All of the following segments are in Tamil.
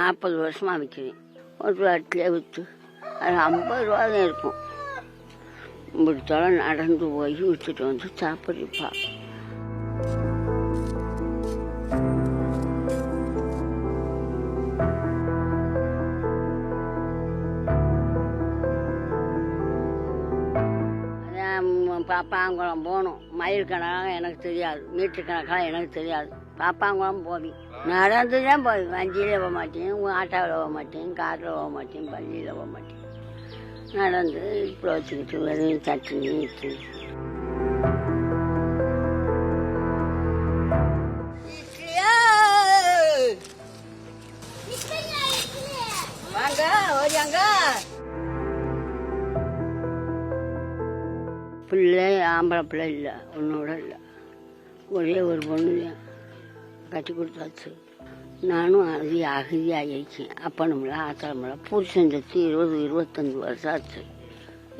40 வருஷமாக விற்கிறேன். ஒரு இடத்துல விற்று அது 50 ரூபா தான் இருக்கும். இப்படித்தாலும் நடந்து போய் விற்றுட்டு வந்து சாப்பிட்றிப்பா. பாப்பாங்குளம் போகணும். மைல் கணக்காக எனக்கு தெரியாது, மீட்டர் கணக்காக எனக்கு தெரியாது. பாப்பாங்குளம் போவேன், நடந்து தான் போவேன். வண்டியில் போக மாட்டேன், ஆட்டோவில் போக மாட்டேன், காரில் போக மாட்டேன், பள்ளியில் போக மாட்டேன். நடந்து இப்போ வச்சுக்கிட்டு வெறும் சட்னி இட்லி. வாங்க ஓடியாங்க. பிள்ளை ஆம்பளை பிள்ளை இல்லை, ஒன்னோட இல்லை. ஒரே ஒரு பொண்ணு தான் கட்டி கொடுத்தாச்சு. நானும் அகதியாகிருக்கேன். அப்பனும்ல ஆத்தளமில்ல. புருஷன் செத்து 20-25 வருஷம் ஆச்சு.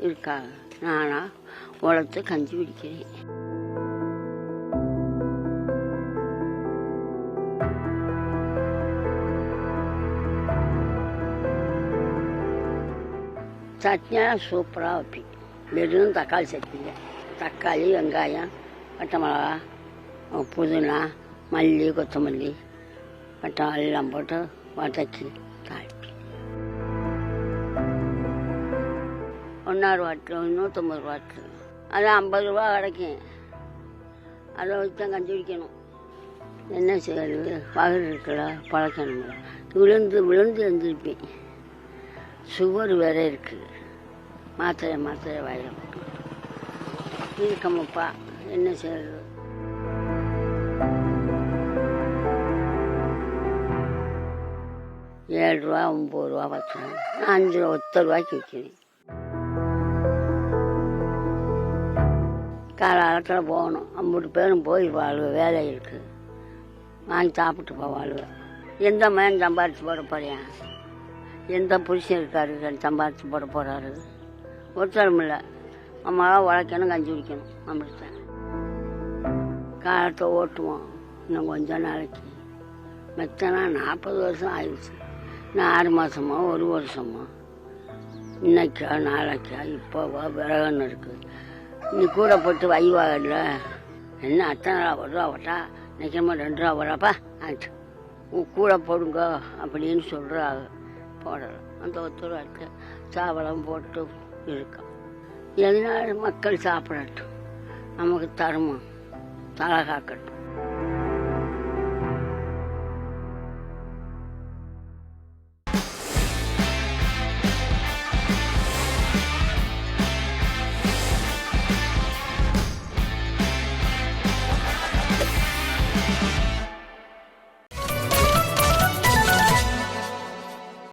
இருக்காங்க. நானா உழைத்து கஞ்சி பிடிக்கிறேன். சட்னியாக சூப்பராக வைப்பேன். வெறும் தக்காளி சட்னி. தக்காளி, வெங்காயம், பட்டை மிளகா, புதினா, மல்லி, கொத்தமல்லி, பட்டம் எல்லாம் போட்டு வதக்கி தாளிப்பேன். 1 வாட்டில் 150 வாட்டில் அது 50 ரூபா கிடைக்கும். அதை வச்சு தான் கஞ்சி குடிக்கணும். என்ன செய்யறது, பகல் இருக்கல, பழக்கணுங்கள. விழுந்து விழுந்து எழுந்திருப்பேன். சுகர் வேற இருக்குது. மாத்திரை வாயில இருக்கமப்பா. என்ன செய்யறது? ரூபா 9 ரூபா வச்சேன். 5 ரூபாய்க்கு விற்கிறேன். காலத்தில் போகணும். 50 பேரும் போய் வாழ்வு வேலை இருக்குது. வாங்கி சாப்பிட்டு போவாளுவேன். எந்த மகன் சம்பாரிச்சு போட போறியா? எந்த புருஷன் இருக்காரு சம்பாரிச்சு போட போகிறாரு? ஒருத்தரும் இல்லை. அம்மாவை உழைக்கணும், கஞ்சி குடிக்கணும். அப்படித்தான் காலத்தை ஓட்டுவோம். இன்னும் கொஞ்சம் நாளைக்கு மெத்தனா 40 வருஷம் ஆயிடுச்சு. இன்னும் 6 மாதமோ 1 வருஷமோ, இன்னைக்கா நாளைக்கா இப்போ விறகுன்னு இருக்குது. நீ கூட போட்டு வைவாகல. என்ன அத்தனை ரூபா 1 ரூபா போட்டா நிற்கமா 2 ரூபா போடாப்பா ஆச்சு கூட போடுங்க அப்படின்னு சொல்கிறாங்க. போடலாம். அந்த ஒத்துழைக்க சாவளம் போட்டு இருக்கும். எதனால மக்கள் சாப்பிடட்டும், நமக்கு தருமம் தலை காக்கட்டும்.